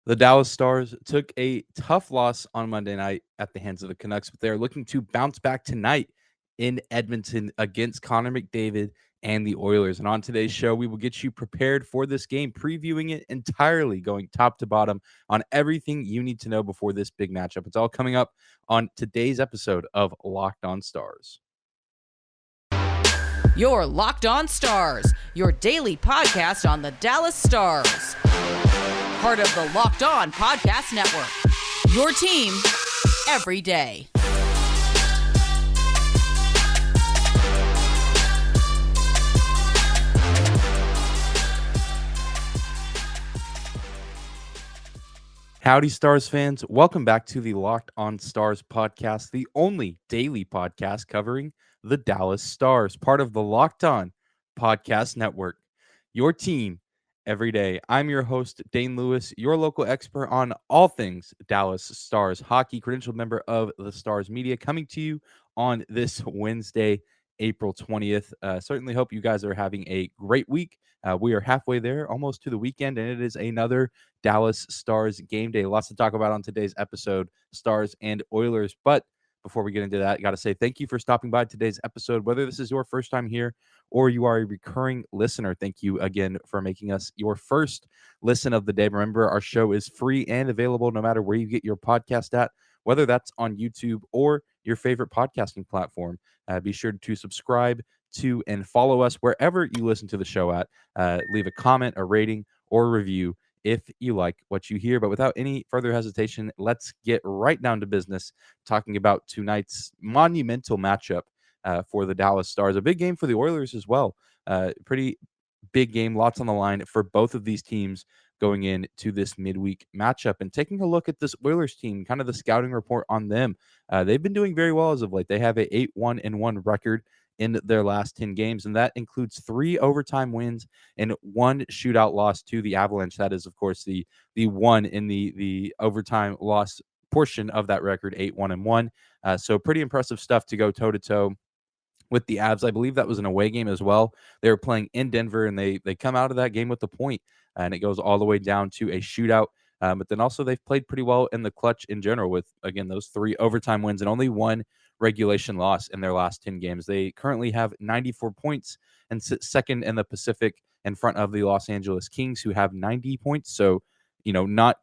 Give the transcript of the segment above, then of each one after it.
The Dallas Stars took a tough loss on Monday night at the hands of the Canucks, but they're looking to bounce back tonight in Edmonton against Connor McDavid and the Oilers. And on today's show, we will get you prepared for this game, previewing it entirely, going top to bottom on everything you need to know before this big matchup. It's all coming up on today's episode of Locked On Stars. Your Locked On Stars, your daily podcast on the Dallas Stars. Part of the Locked On Podcast Network. Your team every day. Howdy, Stars fans. Welcome back to the Locked On Stars podcast, the only daily podcast covering the Dallas Stars, part of the Locked On Podcast Network. Your team every day. I'm your host, Dane Lewis, your local expert on all things Dallas Stars hockey, credentialed member of the Stars Media, coming to you on this Wednesday, April 20th. Certainly hope you guys are having a great week. We are halfway there, almost to the weekend, and it is another Dallas Stars game day. Lots to talk about on today's episode, Stars and Oilers. But before we get into that, I got to say thank you for stopping by today's episode. Whether this is your first time here or you are a recurring listener, thank you again for making us your first listen of the day. Remember, our show is free and available no matter where you get your podcast at, whether that's on YouTube or your favorite podcasting platform. Be sure to subscribe to and follow us wherever you listen to the show at. Leave a comment, a rating, or a review if you like what you hear. But without any further hesitation, let's get right down to business, talking about tonight's monumental matchup for the Dallas Stars. A big game for the Oilers as well. Pretty big game, lots on the line for both of these teams going into this midweek matchup. And taking a look at this Oilers team, kind of the scouting report on them, they've been doing very well as of late. They have a 8-1-1 record in their last 10 games, and that includes 3 overtime wins and 1 shootout loss to the Avalanche. That is, of course, the one in the overtime loss portion of that record, 8-1-1. So pretty impressive stuff to go toe-to-toe with the Avs. I believe that was an away game as well. They were playing in Denver, and they come out of that game with a point, and it goes all the way down to a shootout. But then also they've played pretty well in the clutch in general with, again, those 3 overtime wins and only 1 regulation loss in their last 10 games. They currently have 94 points and sit second in the Pacific in front of the Los Angeles Kings, who have 90 points. So, not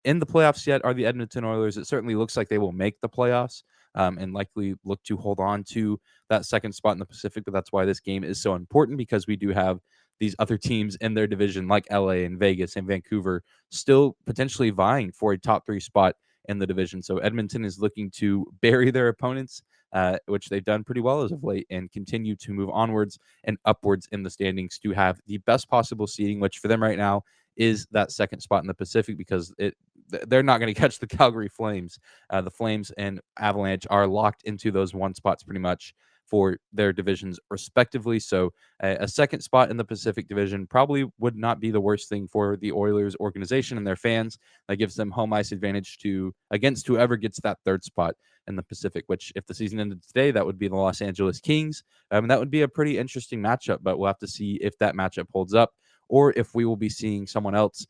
in the playoffs yet are the Edmonton Oilers. It certainly looks like they will make the playoffs and likely look to hold on to that second spot in the Pacific. But that's why this game is so important, because we do have these other teams in their division like LA and Vegas and Vancouver still potentially vying for a top 3 spot in the division. So Edmonton is looking to bury their opponents, which they've done pretty well as of late, and continue to move onwards and upwards in the standings to have the best possible seeding, which for them right now is that second spot in the Pacific, because they're not going to catch the Calgary Flames. The Flames and Avalanche are locked into those 1 spots pretty much for their divisions respectively. So a second spot in the Pacific Division probably would not be the worst thing for the Oilers organization and their fans. That gives them home ice advantage against whoever gets that 3rd spot in the Pacific, which if the season ended today, that would be the Los Angeles Kings. And that would be a pretty interesting matchup, but we'll have to see if that matchup holds up or if we will be seeing someone else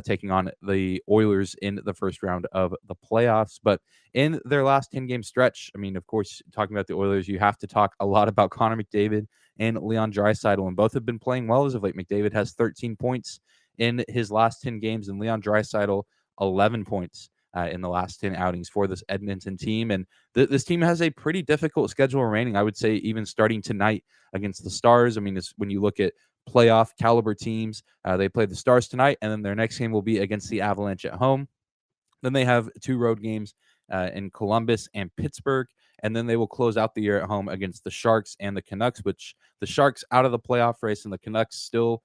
taking on the Oilers in the first round of the playoffs. But in their last 10-game stretch, I mean, of course, talking about the Oilers, you have to talk a lot about Connor McDavid and Leon Draisaitl, and both have been playing well as of late. McDavid has 13 points in his last 10 games, and Leon Draisaitl 11 points in the last 10 outings for this Edmonton team. And this team has a pretty difficult schedule remaining, I would say, even starting tonight against the Stars. I mean, when you look at playoff caliber teams, they play the Stars tonight, and then their next game will be against the Avalanche at home. Then they have 2 road games in Columbus and Pittsburgh, and then they will close out the year at home against the Sharks and the Canucks, which the Sharks out of the playoff race and the Canucks still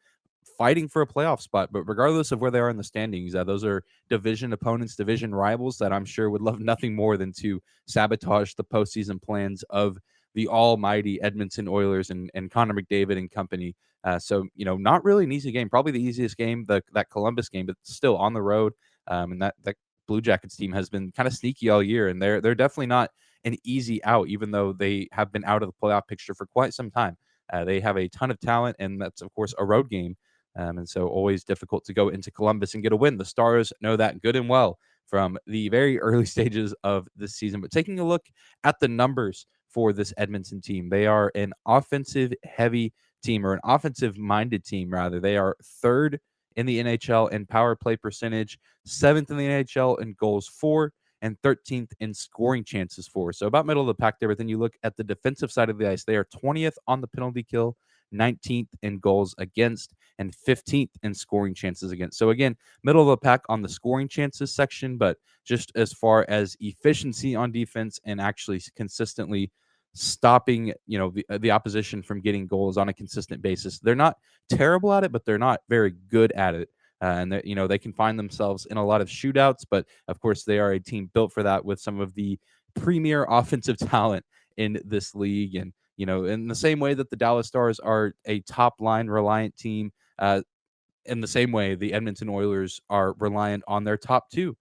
fighting for a playoff spot. But regardless of where they are in the standings, those are division opponents, division rivals that I'm sure would love nothing more than to sabotage the postseason plans of the almighty Edmonton Oilers and Connor McDavid and company. So, not really an easy game. Probably the easiest game, that Columbus game, but still on the road. And that Blue Jackets team has been kind of sneaky all year, and they're definitely not an easy out, even though they have been out of the playoff picture for quite some time. They have a ton of talent, and that's, of course, a road game. And so always difficult to go into Columbus and get a win. The Stars know that good and well from the very early stages of this season. But taking a look at the numbers for this Edmonton team, they are an offensive heavy team, or an offensive minded team, rather. They are third in the NHL in power play percentage, seventh in the NHL in goals for, and 13th in scoring chances for. So about middle of the pack there. But then you look at the defensive side of the ice, they are 20th on the penalty kill, 19th in goals against, and 15th in scoring chances against. So again, middle of the pack on the scoring chances section, but just as far as efficiency on defense and actually consistently stopping, the opposition from getting goals on a consistent basis, they're not terrible at it, but they're not very good at it. And they can find themselves in a lot of shootouts, but of course they are a team built for that with some of the premier offensive talent in this league. And in the same way that the Dallas Stars are a top line reliant team, in the same way the Edmonton Oilers are reliant on their top two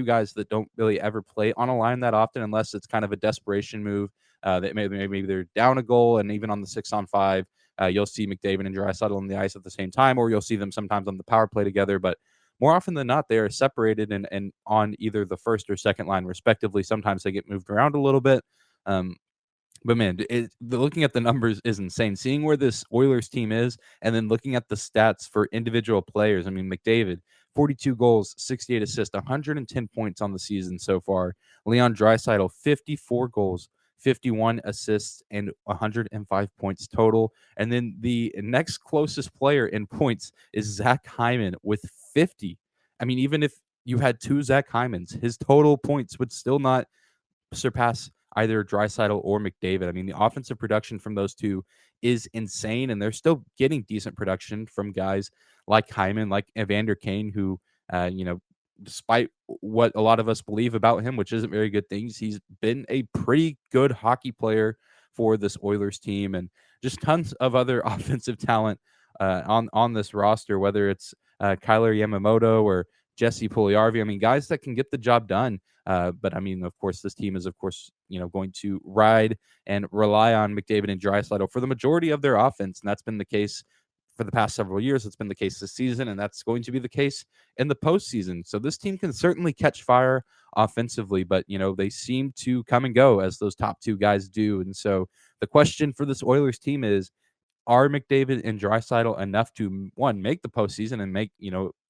guys that don't really ever play on a line that often, unless it's kind of a desperation move. That maybe they're down a goal, and even on the 6-on-5, you'll see McDavid and Draisaitl on the ice at the same time, or you'll see them sometimes on the power play together. But more often than not, they are separated and on either the first or second line, respectively. Sometimes they get moved around a little bit. But man, looking at the numbers is insane. Seeing where this Oilers team is, and then looking at the stats for individual players. I mean, McDavid, 42 goals, 68 assists, 110 points on the season so far. Leon Draisaitl, 54 goals, 51 assists, and 105 points total. And then the next closest player in points is Zach Hyman with 50. I mean, even if you had two Zach Hymans, his total points would still not surpass either Draisaitl or McDavid. I mean, the offensive production from those two is insane, and they're still getting decent production from guys like Hyman, like Evander Kane, who, despite what a lot of us believe about him, which isn't very good things, he's been a pretty good hockey player for this Oilers team, and just tons of other offensive talent on this roster, whether it's Kyler Yamamoto or Jesse Puljujarvi. I mean, guys that can get the job done. But I mean, of course, this team is, going to ride and rely on McDavid and Draisaitl for the majority of their offense. And that's been the case for the past several years. It's been the case this season, and that's going to be the case in the postseason. So this team can certainly catch fire offensively, but, they seem to come and go as those top two guys do. And so the question for this Oilers team is, are McDavid and Draisaitl enough to, one, make the postseason and make,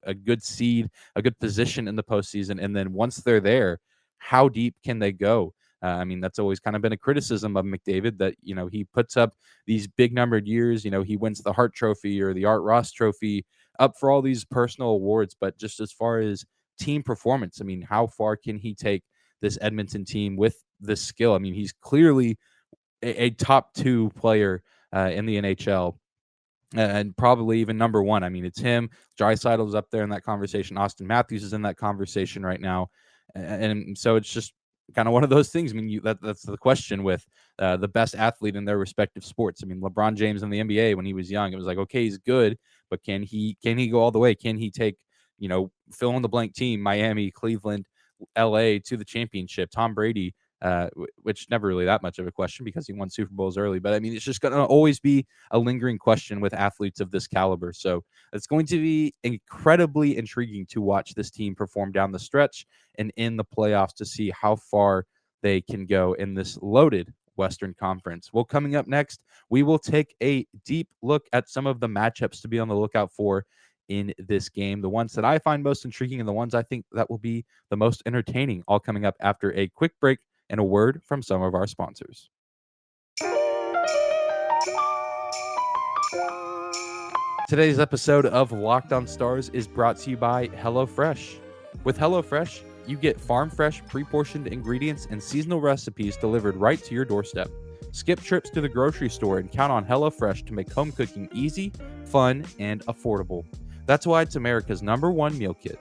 a good seed, a good position in the postseason? And then once they're there, how deep can they go? I mean, that's always kind of been a criticism of McDavid, that, he puts up these big numbered years. He wins the Hart Trophy or the Art Ross Trophy, up for all these personal awards. But just as far as team performance, I mean, how far can he take this Edmonton team with this skill? I mean, he's clearly a top two player in the NHL, and probably even number one. I mean, it's him. Draisaitl's up there in that conversation. Austin Matthews is in that conversation right now. And so it's just kind of one of those things. I mean, that's the question with the best athlete in their respective sports. I mean, LeBron James in the NBA, when he was young, it was like, okay, he's good, but can he go all the way? Can he take, fill in the blank team, Miami, Cleveland, LA, to the championship? Tom Brady, which never really that much of a question because he won Super Bowls early. But I mean, it's just going to always be a lingering question with athletes of this caliber. So it's going to be incredibly intriguing to watch this team perform down the stretch and in the playoffs, to see how far they can go in this loaded Western Conference. Well, coming up next, we will take a deep look at some of the matchups to be on the lookout for in this game, the ones that I find most intriguing and the ones I think that will be the most entertaining, all coming up after a quick break and a word from some of our sponsors. Today's episode of Locked On Stars is brought to you by HelloFresh. With HelloFresh, you get farm-fresh, pre-portioned ingredients and seasonal recipes delivered right to your doorstep. Skip trips to the grocery store and count on HelloFresh to make home cooking easy, fun, and affordable. That's why it's America's #1 meal kit.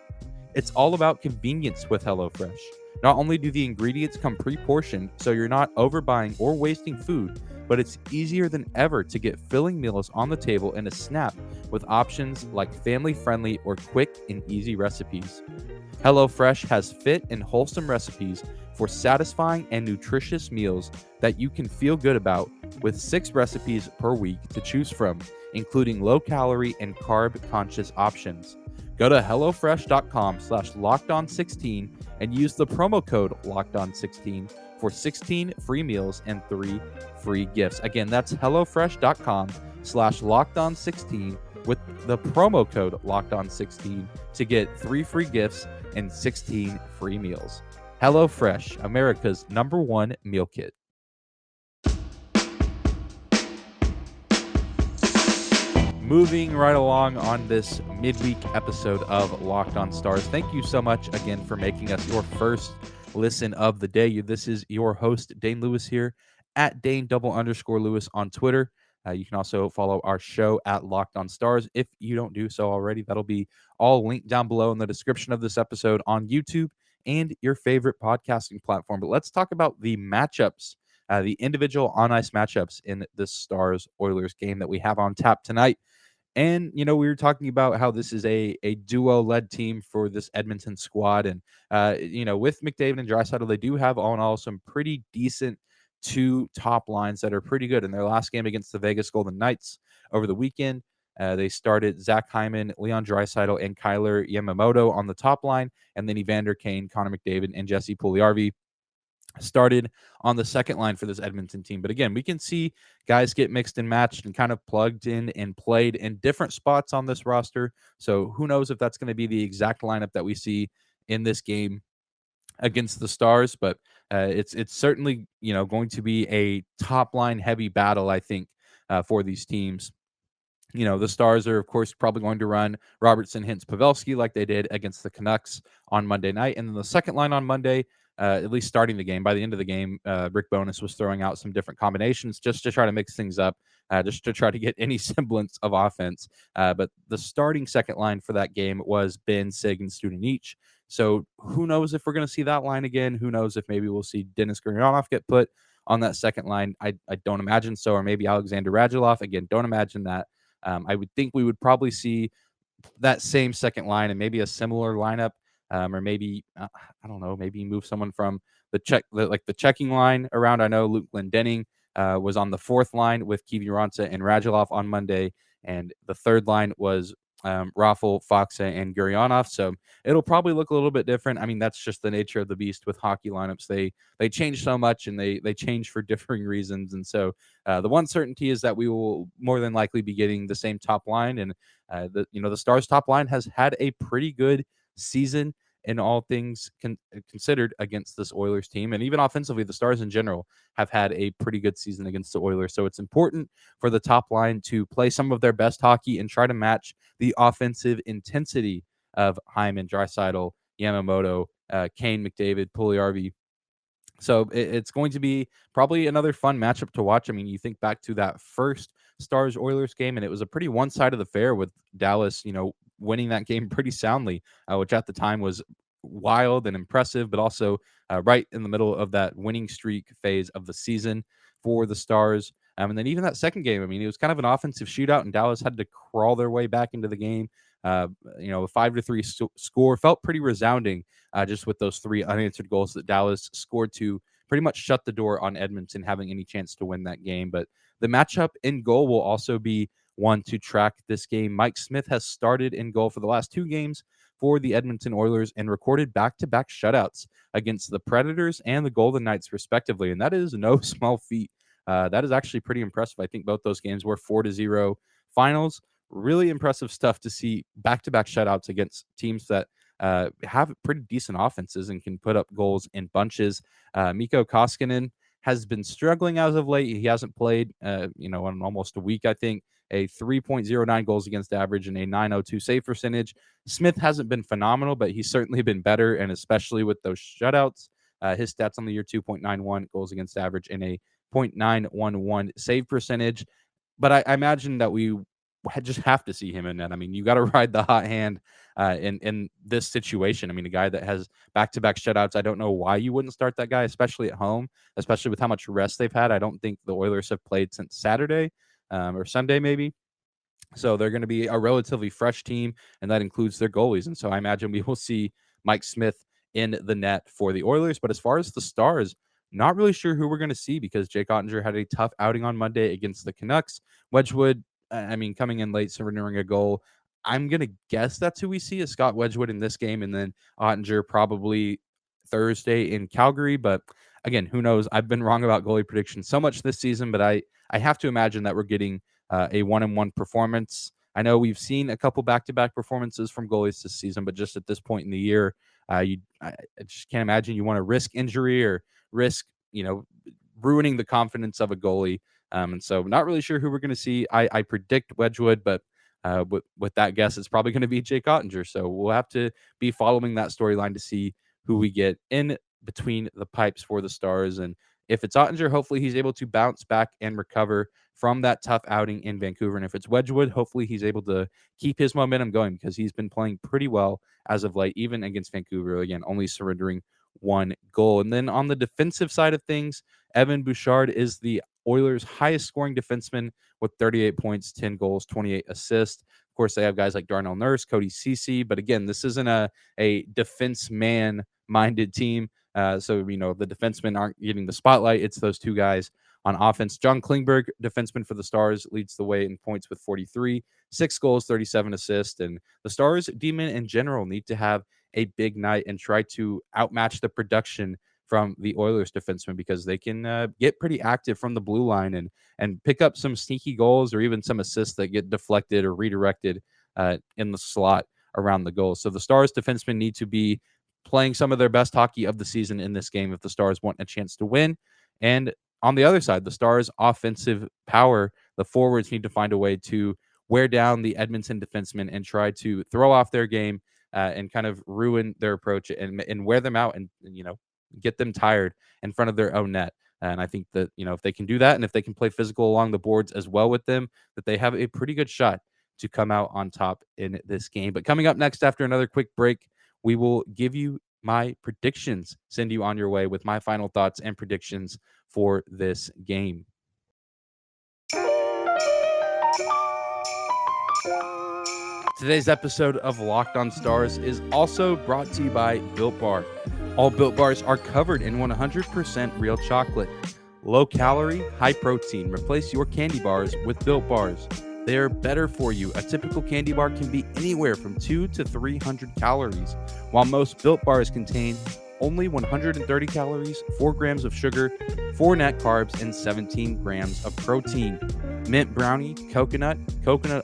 It's all about convenience with HelloFresh. Not only do the ingredients come pre-portioned, so you're not overbuying or wasting food, but it's easier than ever to get filling meals on the table in a snap with options like family-friendly or quick and easy recipes. HelloFresh has fit and wholesome recipes for satisfying and nutritious meals that you can feel good about, with 6 recipes per week to choose from, including low-calorie and carb-conscious options. Go to HelloFresh.com/LockedOn16 and use the promo code LockedOn16 for 16 free meals and 3 free gifts. Again, that's HelloFresh.com/LockedOn16 with the promo code LockedOn16 to get 3 free gifts and 16 free meals. HelloFresh, America's #1 meal kit. Moving right along on this midweek episode of Locked On Stars. Thank you so much again for making us your first listen of the day. This is your host, Dane Lewis, here at Dane_Lewis on Twitter. You can also follow our show at Locked On Stars. If you don't do so already, that'll be all linked down below in the description of this episode on YouTube and your favorite podcasting platform. But let's talk about the matchups, the individual on-ice matchups in this Stars-Oilers game that we have on tap tonight. And, we were talking about how this is a duo-led team for this Edmonton squad. And, with McDavid and Draisaitl, they do have all in all some pretty decent two top lines that are pretty good. In their last game against the Vegas Golden Knights over the weekend, they started Zach Hyman, Leon Draisaitl, and Kyler Yamamoto on the top line. And then Evander Kane, Connor McDavid, and Jesse Puljujarvi started on the second line for this Edmonton team. But again, we can see guys get mixed and matched and kind of plugged in and played in different spots on this roster. So who knows if that's going to be the exact lineup that we see in this game against the Stars. But it's certainly, going to be a top line heavy battle, I think, for these teams. The Stars are, of course, probably going to run Robertson, Hintz, Pavelski like they did against the Canucks on Monday night. And then the second line on Monday, at least starting the game, by the end of the game, Rick Bowness was throwing out some different combinations just to try to mix things up, just to try to get any semblance of offense. But the starting second line for that game was Ben, Sig, and Studenic. So who knows if we're going to see that line again? Who knows if maybe we'll see Denis Gurianov get put on that second line? I don't imagine so. Or maybe Alexander Radulov. Again, don't imagine that. I would think we would probably see that same second line and maybe a similar lineup, or maybe I don't know, maybe move someone from the checking line around. I know Luke Glendening was on the fourth line with Kiviranta and Radulov on Monday, and the third line was Raffl, Faksa, and Gurianov. So it'll probably look a little bit different. I mean, that's just the nature of the beast with hockey lineups. They change so much, and they change for differing reasons. And so the one certainty is that we will more than likely be getting the same top line. And the Stars top line has had a pretty good season in all things considered against this Oilers team. And even offensively, the Stars in general have had a pretty good season against the Oilers. So it's important for the top line to play some of their best hockey and try to match the offensive intensity of Hyman, Draisaitl, Yamamoto, Kane, McDavid, Puljujarvi. So it's going to be probably another fun matchup to watch. I mean, you think back to that first Stars-Oilers game, and it was a pretty one-sided affair with Dallas, winning that game pretty soundly, which at the time was wild and impressive, but also right in the middle of that winning streak phase of the season for the Stars. And then even that second game, I mean, it was kind of an offensive shootout, and Dallas had to crawl their way back into the game. A 5-3 score felt pretty resounding, just with those 3 unanswered goals that Dallas scored to pretty much shut the door on Edmonton having any chance to win that game. But the matchup in goal will also be one to track this game. Mike Smith has started in goal for the last 2 games for the Edmonton Oilers and recorded back-to-back shutouts against the Predators and the Golden Knights, respectively. And that is no small feat. That is actually pretty impressive. I think both those games were 4-0 finals. Really impressive stuff to see back-to-back shutouts against teams that have pretty decent offenses and can put up goals in bunches. Mikko Koskinen has been struggling as of late. He hasn't played, in almost a week, I think. A 3.09 goals against average and a 902 save percentage. Smith hasn't been phenomenal, but he's certainly been better, and especially with those shutouts. His stats on the year, 2.91 goals against average and a 0.911 save percentage. But I imagine that we just have to see him in net. I mean, you got to ride the hot hand in this situation. I mean, a guy that has back-to-back shutouts, I don't know why you wouldn't start that guy, especially at home, especially with how much rest they've had. I don't think the Oilers have played since Saturday or Sunday maybe. So they're going to be a relatively fresh team, and that includes their goalies. And so I imagine we will see Mike Smith in the net for the Oilers. But as far as the Stars, not really sure who we're going to see because Jake Ottinger had a tough outing on Monday against the Canucks. Wedgwood I mean, coming in late, surrendering a goal. I'm gonna guess that's who we see as Scott Wedgwood in this game, and then Ottinger probably Thursday in Calgary. But again, who knows? I've been wrong about goalie predictions so much this season, but I have to imagine that we're getting a 1-1 performance. I know we've seen a couple back-to-back performances from goalies this season, but just at this point in the year, I just can't imagine you want to risk injury or risk, ruining the confidence of a goalie. And so not really sure who we're going to see. I predict Wedgwood, but with that guess, it's probably going to be Jake Ottinger. So we'll have to be following that storyline to see who we get in between the pipes for the Stars. And if it's Ottinger, hopefully he's able to bounce back and recover from that tough outing in Vancouver. And if it's Wedgwood, hopefully he's able to keep his momentum going because he's been playing pretty well as of late, even against Vancouver. Again, only surrendering one goal. And then on the defensive side of things, Evan Bouchard is the Oilers' highest scoring defenseman with 38 points, 10 goals, 28 assists. Of course, they have guys like Darnell Nurse, Cody Ceci, but again, this isn't a defense man minded team. So, the defensemen aren't getting the spotlight. It's those two guys on offense. John Klingberg, defenseman for the Stars, leads the way in points with 43, 6 goals, 37 assists. And the Stars, D-men in general, need to have a big night and try to outmatch the production from the Oilers defensemen because they can get pretty active from the blue line and pick up some sneaky goals or even some assists that get deflected or redirected in the slot around the goal. So the Stars defensemen need to be playing some of their best hockey of the season in this game if the Stars want a chance to win. And on the other side, the Stars' offensive power, the forwards need to find a way to wear down the Edmonton defensemen and try to throw off their game and kind of ruin their approach and wear them out and get them tired in front of their own net. And I think that, if they can do that and if they can play physical along the boards as well with them, that they have a pretty good shot to come out on top in this game. But coming up next after another quick break, we will give you my predictions, send you on your way with my final thoughts and predictions for this game. Today's episode of Locked on Stars is also brought to you by Built Bar. All Built Bars are covered in 100% real chocolate. Low calorie, high protein. Replace your candy bars with Built Bars. They are better for you. A typical candy bar can be anywhere from 200 to 300 calories, while most Built Bars contain only 130 calories, 4 grams of sugar, 4 net carbs, and 17 grams of protein. Mint brownie, coconut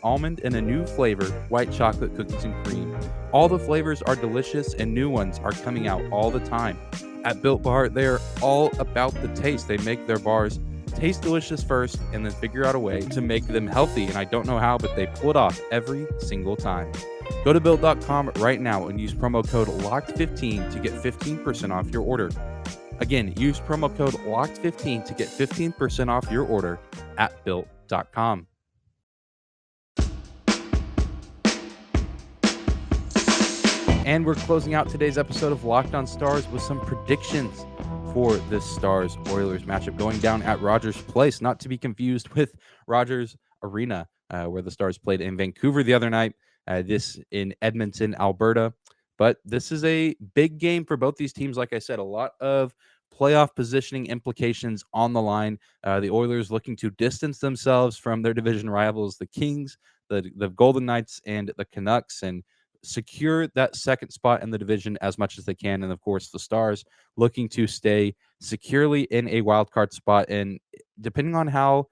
almond, and a new flavor, white chocolate cookies and cream. All the flavors are delicious and new ones are coming out all the time. At Built Bar, they are all about the taste. They make their bars taste delicious first and then figure out a way to make them healthy. And I don't know how, but they pull it off every single time. Go to Built.com right now and use promo code LOCKED15 to get 15% off your order. Again, use promo code LOCKED15 to get 15% off your order at Built.com. And we're closing out today's episode of Locked on Stars with some predictions for this Stars-Oilers matchup going down at Rogers Place, not to be confused with Rogers Arena, where the Stars played in Vancouver the other night, this in Edmonton, Alberta. But this is a big game for both these teams. Like I said, a lot of playoff positioning implications on the line. The Oilers looking to distance themselves from their division rivals, the Kings, the Golden Knights, and the Canucks, and secure that second spot in the division as much as they can. And of course, the Stars looking to stay securely in a wild card spot. And depending on how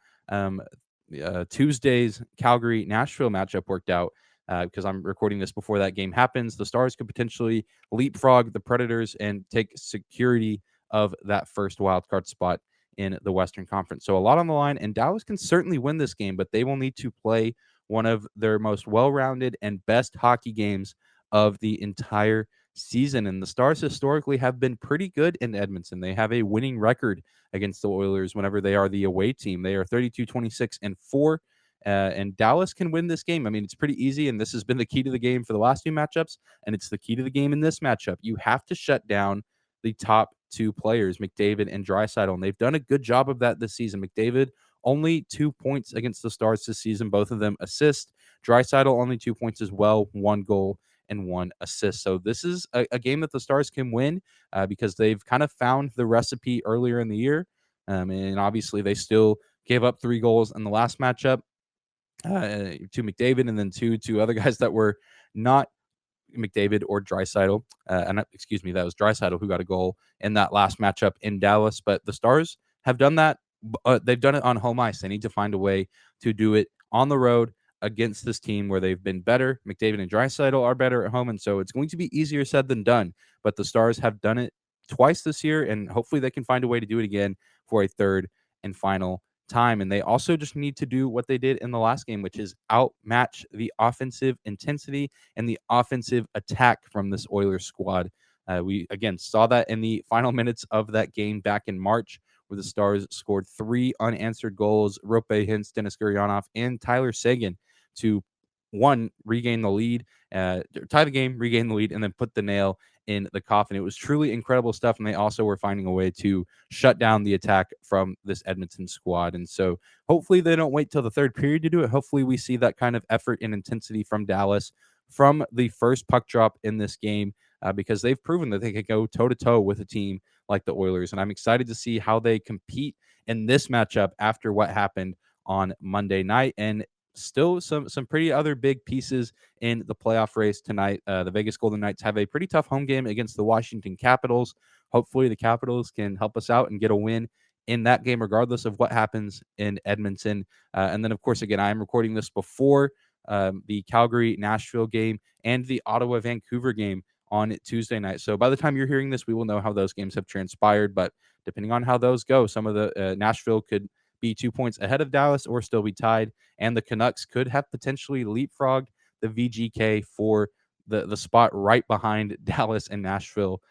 Tuesday's Calgary-Nashville matchup worked out, because I'm recording this before that game happens, the Stars could potentially leapfrog the Predators and take security of that first wild card spot in the Western Conference. So a lot on the line, and Dallas can certainly win this game, but they will need to play one of their most well-rounded and best hockey games of the entire season. And the Stars historically have been pretty good in Edmonton. They have a winning record against the Oilers whenever they are the away team. They are 32-26-4. And Dallas can win this game. I mean, it's pretty easy, and this has been the key to the game for the last two matchups, and it's the key to the game in this matchup. You have to shut down the top two players, McDavid and Draisaitl, and they've done a good job of that this season. McDavid, only 2 points against the Stars this season, both of them assist. Draisaitl, only 2 points as well, 1 goal and 1 assist. So this is a game that the Stars can win because they've kind of found the recipe earlier in the year, and obviously they still gave up 3 goals in the last matchup. to McDavid, and then to other guys that were not McDavid or Draisaitl. Excuse me, that was Draisaitl who got a goal in that last matchup in Dallas. But the Stars have done that. They've done it on home ice. They need to find a way to do it on the road against this team where they've been better. McDavid and Draisaitl are better at home, and so it's going to be easier said than done. But the Stars have done it twice this year, and hopefully they can find a way to do it again for a third and final time. And they also just need to do what they did in the last game, which is outmatch the offensive intensity and the offensive attack from this Oilers squad. We again saw that in the final minutes of that game back in March, where the Stars scored 3 unanswered goals. Rope Hintz, Dennis Gurionov, and Tyler Seguin to regain the lead, tie the game, regain the lead, and then put the nail in the coffin. It was truly incredible stuff, and they also were finding a way to shut down the attack from this Edmonton squad. And so hopefully they don't wait till the third period to do it. Hopefully we see that kind of effort and intensity from Dallas from the first puck drop in this game, because they've proven that they can go toe-to-toe with a team like the Oilers. And I'm excited to see how they compete in this matchup after what happened on Monday night. And still some pretty other big pieces in the playoff race tonight. The Vegas Golden Knights have a pretty tough home game against the Washington Capitals. Hopefully the Capitals can help us out and get a win in that game, regardless of what happens in Edmonton. And then, of course, again, I am recording this before the Calgary-Nashville game and the Ottawa-Vancouver game on Tuesday night. So by the time you're hearing this, we will know how those games have transpired. But depending on how those go, some of the Nashville could be 2 points ahead of Dallas or still be tied, and the Canucks could have potentially leapfrogged the VGK for the spot right behind Dallas and Nashville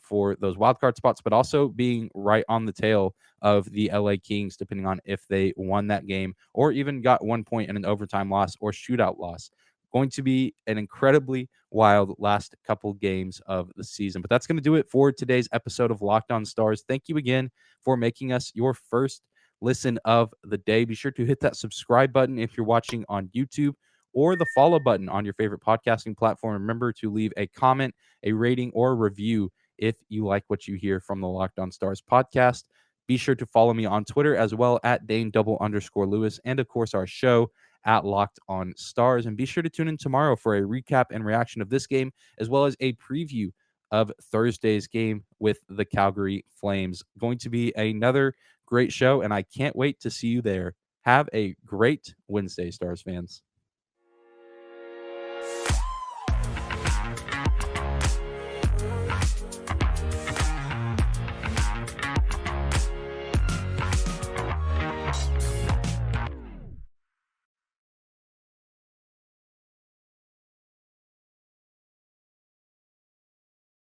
for those wildcard spots, but also being right on the tail of the LA Kings, depending on if they won that game or even got 1 point in an overtime loss or shootout loss. Going to be an incredibly wild last couple games of the season. But that's going to do it for today's episode of Locked On Stars. Thank you again for making us your first listen of the day. Be sure to hit that subscribe button if you're watching on YouTube, or the follow button on your favorite podcasting platform. Remember to leave a comment, a rating, or a review if you like what you hear from the Locked On Stars podcast. Be sure to follow me on Twitter as well at Dane_Lewis, and of course our show at Locked On Stars. And be sure to tune in tomorrow for a recap and reaction of this game, as well as a preview of Thursday's game with the Calgary Flames. Going to be another great show, and I can't wait to see you there. Have a great Wednesday, Stars fans.